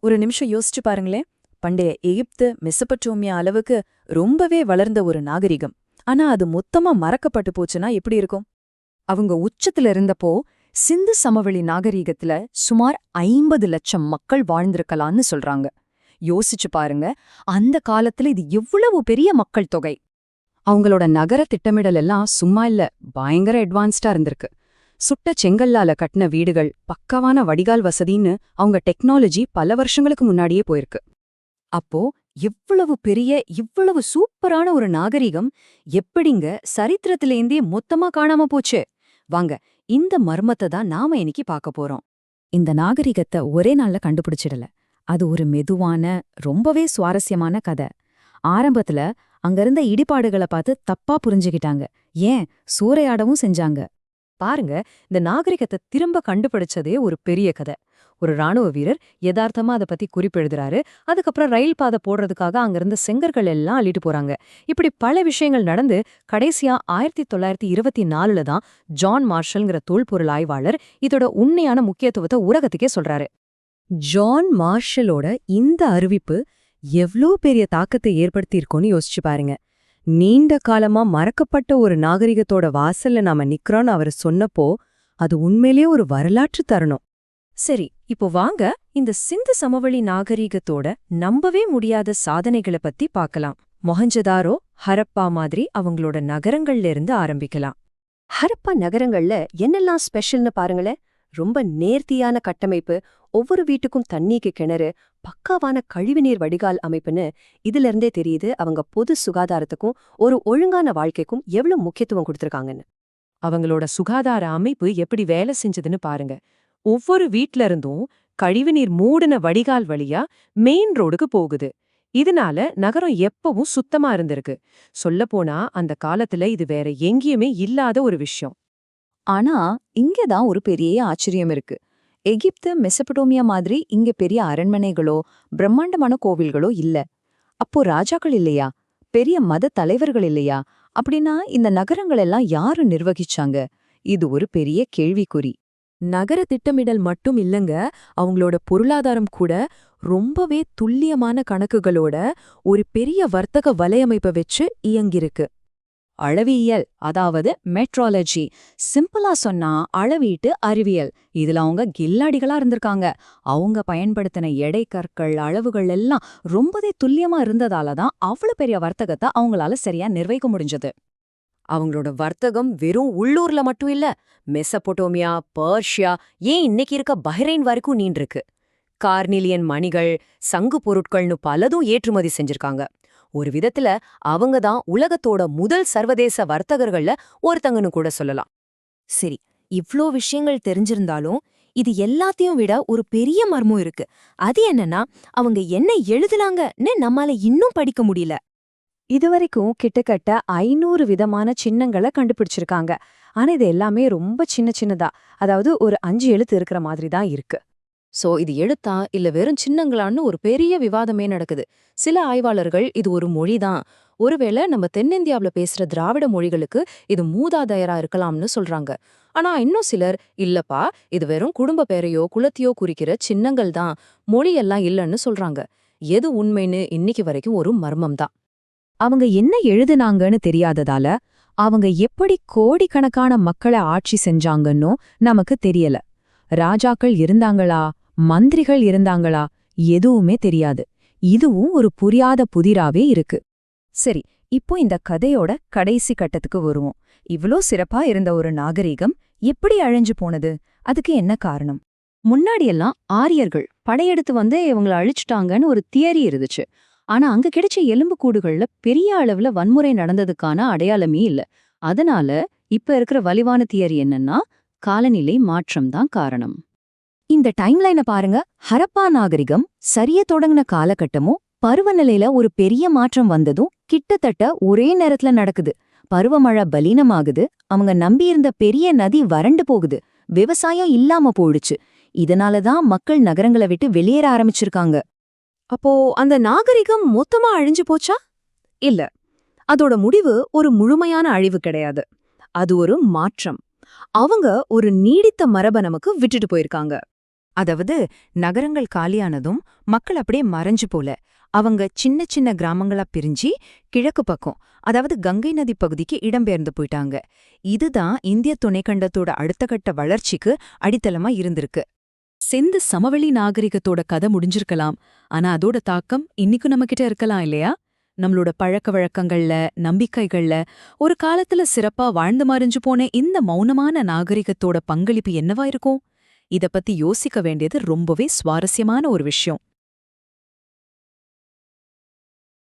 ஒரு நிமிஷம் யோசிச்சு பாருங்களேன். பண்டைய எகிப்து மெசபடோமியா அளவுக்கு ரொம்பவே வளர்ந்த ஒரு நாகரிகம். ஆனா அது மொத்தமா மறக்கப்பட்டு போச்சுன்னா எப்படி இருக்கும்? அவங்க உச்சத்துல இருந்தப்போ சிந்து சமவெளி நாகரீகத்துல சுமார் 50 லட்சம் மக்கள் வாழ்ந்திருக்கலாம்னு சொல்றாங்க. யோசிச்சு பாருங்க, அந்த காலத்துல இது எவ்வளவு பெரிய மக்கள் தொகை. அவங்களோட நகர திட்டமிடல் எல்லாம் சும்மா இல்ல, பயங்கர அட்வான்ஸ்டா இருந்திருக்கு. சுட்ட செங்கல்லால கட்டின வீடுகள், பக்காவான வடிகால் வசதின்னு அவங்க டெக்னாலஜி பல வருஷங்களுக்கு முன்னாடியே போயிருக்கு. அப்போ இவ்வளவு பெரிய, இவ்வளவு சூப்பரான ஒரு நாகரிகம் எப்படிங்க சரித்திரத்திலேந்தே மொத்தமா காணாம போச்சு? வாங்க, இந்த மர்மத்தை தான் நாம இன்னைக்கு பார்க்க போறோம். இந்த நாகரிகத்தை ஒரே நாள்ல கண்டுபிடிச்சிடல. அது ஒரு மெதுவான, ரொம்பவே சுவாரஸ்யமான கதை. ஆரம்பத்துல அங்கிருந்த இடிபாடுகளை பார்த்து தப்பா புரிஞ்சுக்கிட்டாங்க. ஏன் சூறையாடவும் செஞ்சாங்க. பாருங்க, இந்த நாகரிகத்தை திரும்ப கண்டுபிடிச்சதே ஒரு பெரிய கதை. ஒரு ராணுவ வீரர் யதார்த்தமா அதை பத்தி குறிப்பெழுதுறாரு. அதுக்கப்புறம் ரயில் பாதை போடுறதுக்காக அங்கிருந்த செங்கற்கள் எல்லாம் அள்ளிட்டு போறாங்க. இப்படி பல விஷயங்கள் நடந்து கடைசியா 1924 தான் ஜான் மார்ஷல்ங்கிற தொல்பொருள் ஆய்வாளர் இதோட உண்மையான முக்கியத்துவத்தை உலகத்துக்கே சொல்றாரு. ஜான் மார்ஷலோட இந்த அறிவிப்பு எவ்ளோ பெரிய தாக்கத்தை ஏற்படுத்தியிருக்கோன்னு யோசிச்சு பாருங்க. நீண்ட காலமா மறக்கப்பட்ட ஒரு நாகரிகத்தோட வாசல்ல நாம நிக்கிறோன்னு அவர் சொன்னப்போ அது உண்மையிலே ஒரு வரலாற்று தருணம். சரி, இப்போ வாங்க இந்த சிந்து சமவெளி நாகரீகத்தோட நம்பவே முடியாத சாதனைகளை பத்தி பார்க்கலாம். மொஹஞ்சதாரோ, ஹரப்பா மாதிரி அவங்களோட நகரங்கள்ல இருந்து ஆரம்பிக்கலாம். ஹரப்பா நகரங்கள்ல என்னெல்லாம் ஸ்பெஷல்னு பாருங்களேன். ரொம்ப நேர்த்தியான கட்டமைப்பு, ஒவ்வொரு வீட்டுக்கும் தண்ணிக்கு கிணறு, பக்காவான கழிவுநீர் வடிகால் அமைப்புன்னு இதுல இருந்தே தெரியுது அவங்க பொது சுகாதாரத்துக்கும் ஒரு ஒழுங்கான வாழ்க்கைக்கும் எவ்வளவு முக்கியத்துவம் கொடுத்திருக்காங்கன்னு. அவங்களோட சுகாதார அமைப்பு எப்படி வேலை செஞ்சதுன்னு பாருங்க. ஒவ்வொரு வீட்ல இருந்தும் கழிவுநீர் மூடின வடிகால் வழியா மெயின் ரோடுக்கு போகுது. இதனால நகரம் எப்பவும் சுத்தமா இருந்திருக்கு. சொல்லப்போனா அந்த காலத்துல இது வேற எங்கேயுமே இல்லாத ஒரு விஷயம். ஆனா இங்கதான் ஒரு பெரிய ஆச்சரியம் இருக்கு. எகிப்து மெசபடோமியா மாதிரி இங்க பெரிய அரண்மனைகளோ பிரம்மாண்டமான கோவில்களோ இல்ல. அப்போ ராஜாக்கள் இல்லையா? பெரிய மத தலைவர்கள் இல்லையா? அப்படின்னா இந்த நகரங்கள் எல்லாம் யாரு நிர்வகிச்சாங்க? இது ஒரு பெரிய கேள்விக்குறி. நகர திட்டமிடல் மட்டும் இல்லங்க, அவங்களோட பொருளாதாரம் கூட ரொம்பவே துல்லியமான கணக்குகளோட ஒரு பெரிய வர்த்தக வலையமைப்பை வச்சு இயங்கிருக்கு. அளவியல், அதாவது மெட்ராலஜி, சிம்பிளா சொன்னா அளவீட்டு அறிவியல். இதுல அவங்க கில்லாடிகளா இருந்திருக்காங்க. அவங்க பயன்படுத்தின எடை கற்கள், அளவுகள் எல்லாம் ரொம்பவே துல்லியமா இருந்ததால தான் அவ்வளவு பெரிய வர்த்தகத்தை அவங்களால சரியா நிர்வகிக்க முடிஞ்சது. அவங்களோட வர்த்தகம் வெறும் உள்ளூர்ல மட்டும் இல்ல, மெசபொட்டோமியா, பர்ஷியா, ஏன் இன்னைக்கு இருக்க பஹ்ரைன் வரைக்கும் நீண்டிருக்கு. கார்னிலியன் மணிகள், சங்கு பொருட்கள்னு பலதும் ஏற்றுமதி செஞ்சிருக்காங்க. ஒரு விதத்துல அவங்க தான் உலகத்தோட முதல் சர்வதேச வர்த்தகர்கள்ல ஒருத்தங்கன்னு கூட சொல்லலாம். சரி, இவ்ளோ விஷயங்கள் தெரிஞ்சிருந்தாலும் இது எல்லாத்தையும் விட ஒரு பெரிய மர்மம் இருக்கு. அது என்னன்னா, அவங்க என்ன எழுதுனாங்கன்னு நம்மால இன்னும் படிக்க முடியல. இதுவரைக்கும் கிட்டத்தட்ட 500 விதமான சின்னங்களை கண்டுபிடிச்சிருக்காங்க. ஆனா இது எல்லாமே ரொம்ப சின்ன சின்னதா, அதாவது ஒரு 5 எழுத்து இருக்கிற மாதிரி தான் இருக்கு. சோ இது எழுத்தா இல்ல வெறும் சின்னங்களான்னு ஒரு பெரிய விவாதமே நடக்குது. சில ஆய்வாளர்கள் இது ஒரு மொழிதான், ஒருவேளை நம்ம தென்னிந்தியாவுல பேசுற திராவிட மொழிகளுக்கு இது மூதாதையரா இருக்கலாம்னு சொல்றாங்க. ஆனா இன்னும் சிலர் இல்லப்பா, இது வெறும் குடும்ப பேரையோ குலத்தையோ குறிக்கிற சின்னங்கள் தான், மொழியெல்லாம் இல்லன்னு சொல்றாங்க. எது உண்மைன்னு இன்னைக்கு வரைக்கும் ஒரு மர்மம் தான். அவங்க என்ன எழுதுனாங்கன்னு தெரியாததால அவங்க எப்படி கோடிக்கணக்கான மக்களை ஆட்சி செஞ்சாங்கன்னோ நமக்கு தெரியல. ராஜாக்கள் இருந்தாங்களா, மந்திரிகள் இருந்தாங்களா, எதுவுமே தெரியாது. இதுவும் ஒரு புரியாத புதிராவே இருக்கு. சரி, இப்போ இந்த கதையோட கடைசி கட்டத்துக்கு வருவோம். இவ்ளோ சிறப்பா இருந்த ஒரு நாகரிகம் எப்படி அழிஞ்சு போனது? அதுக்கு என்ன காரணம்? முன்னாடியெல்லாம் ஆரியர்கள் படையெடுத்து வந்து இவங்களை அழிச்சுட்டாங்கன்னு ஒரு தியரி இருந்துச்சு. ஆனா அங்க கிடைச்ச எலும்புக்கூடுகள்ல பெரிய அளவுல வன்முறை நடந்ததுக்கான அடையாளமே இல்ல. அதனால இப்ப இருக்கிற வலிவான தியரி என்னன்னா, காலநிலை மாற்றம் தான் காரணம். இந்த டைம்லைன பாருங்க. ஹரப்பா நாகரிகம் சரிய தொடங்கின காலகட்டமும் பருவநிலையில ஒரு பெரிய மாற்றம் வந்ததும் கிட்டத்தட்ட ஒரே நேரத்துல நடக்குது. பருவமழை பலீனமாகுது, அவங்க நம்பியிருந்த பெரிய நதி வறண்டு போகுது, விவசாயம் இல்லாம போயிடுச்சு. இதனாலதான் மக்கள் நகரங்களை விட்டு வெளியேற ஆரம்பிச்சிருக்காங்க. அப்போ அந்த நாகரிகம் மொத்தமா அழிஞ்சு போச்சா? இல்ல, அதோட முடிவு ஒரு முழுமையான அழிவு கிடையாது. அது ஒரு மாற்றம். அவங்க ஒரு நீடித்த மரபை நமக்கு விட்டுட்டு போயிருக்காங்க. அதாவது நகரங்கள் காலியானதும் மக்கள் அப்படியே மறைஞ்சு போல அவங்க சின்ன சின்ன கிராமங்களா பிரிஞ்சு கிழக்கு பக்கம், அதாவது கங்கை நதி பகுதிக்கு இடம்பெயர்ந்து போயிட்டாங்க. இதுதான் இந்திய துணைக்கண்டத்தோட அடுத்த கட்ட வளர்ச்சிக்கு அடித்தளமா இருந்திருக்கு. சிந்து சமவெளி நாகரிகத்தோட கதை முடிஞ்சிருக்கலாம், ஆனா அதோட தாக்கம் இன்னிக்கும் நம்மகிட்ட இருக்கலாம் இல்லையா? நம்மளோட பழக்க வழக்கங்கள்ல, நம்பிக்கைகள்ல ஒரு காலத்துல சிறப்பா வாழ்ந்து மறைஞ்சு போன இந்த மௌனமான நாகரிகத்தோட பங்களிப்பு என்னவா இருக்கும்? இத பத்தி யோசிக்க வேண்டியது ரொம்பவே சுவாரஸ்யமான ஒரு விஷயம்.